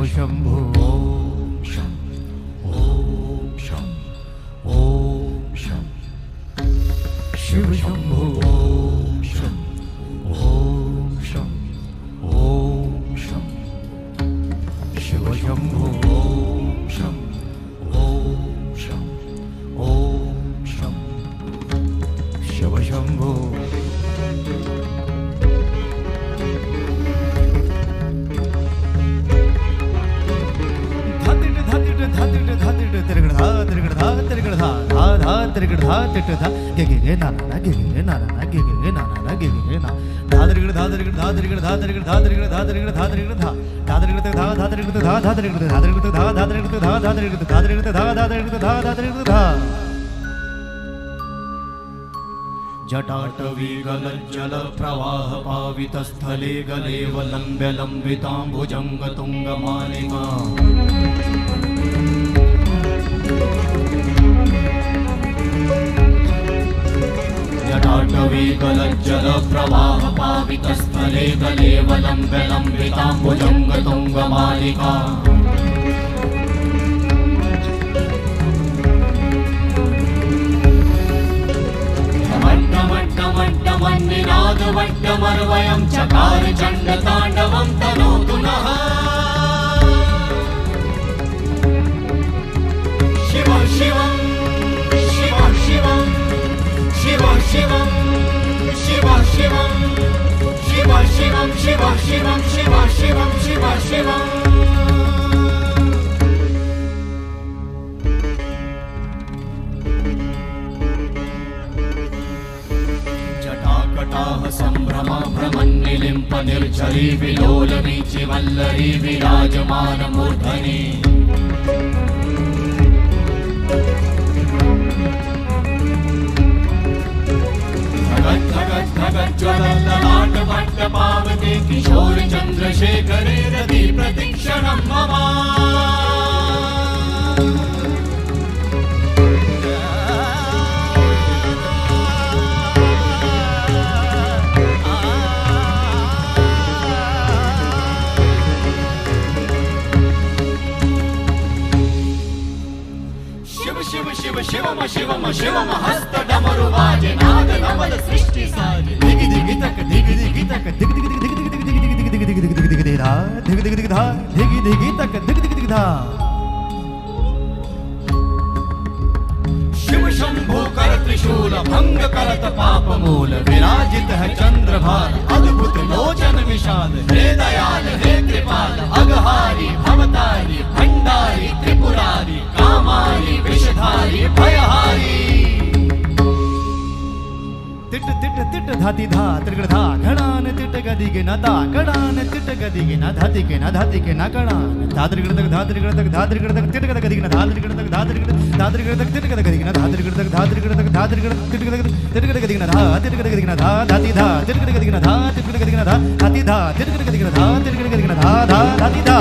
शंभो ओम शं ओम शं ओम शं शिव शंभो ओम शं ओम शं ओम शं शिव शंभो ओम शं ओम शं ओम शं शिव शंभो जटाटवी गलज्जल प्रवाह पावितस्थले गलेवलम्ब्य लम्बिताम्बुजंग तुंगमालिका जटाटवी गलज्जल प्रवाह पावितस्थले गलेवलम्ब्य लम्बिताम्बुजंग तुंगमालिका वट्टमर्वयं चकार चण्डताण्डवं तनोतु नः शिव शिवं शिव शिवं शिव शिवं शिव शिवं शिव शिवं शिव शिवं शिव शिवं शिव शिवं संभ्रम भ्रमन्निलिम्प निर्झरी विलोल वीचि वल्लरी विराजमान मूर्धनि धगत् धगत् धगत् ज्वलल्ललाट भट्ट पावते किशोर चन्द्रशेखरे रति प्रतिक्षणं मम शिवम शिवम शिवम हस्त डमरु बाजे नाद नवल सृष्टि साजे दिग दिग तक दिग दिग तक दिग दिग दिग दिग दिग दिग दिग दिग दिग दिग दिग धा दिग दिग दिग धा दिग दिग तक दिग दिग दिग धा शिव शंभो कर त्रिशूल भंग करत पाप मूल विराजित है चंद्रभार अद्भुत लोचन विशाल हे दयाल हे कृपाल अघहारी भवतारी भंडारी त्रिपुरारी कामारी विषधारी भयहारी तिट तिट तिट धाति धा त्रिगण धा घड़ान तिट गदि के न दा घड़ान तिट गदि के न धाति के न धाति के न घड़ान धात्रिगण तक धात्रिगण तक धात्रिगण तक तिट गदि के न धात्रिगण तक धात्रिगण तक तिट गदि के न धात्रिगण तक धात्रिगण तक धात्रिगण तिट गदि के न धा तिट गदि के न धा धाति धा तिट गदि के न धा तिट गदि के न धा धाति धा तिट गदि के न धा तिट गदि के न धा धा धाति धा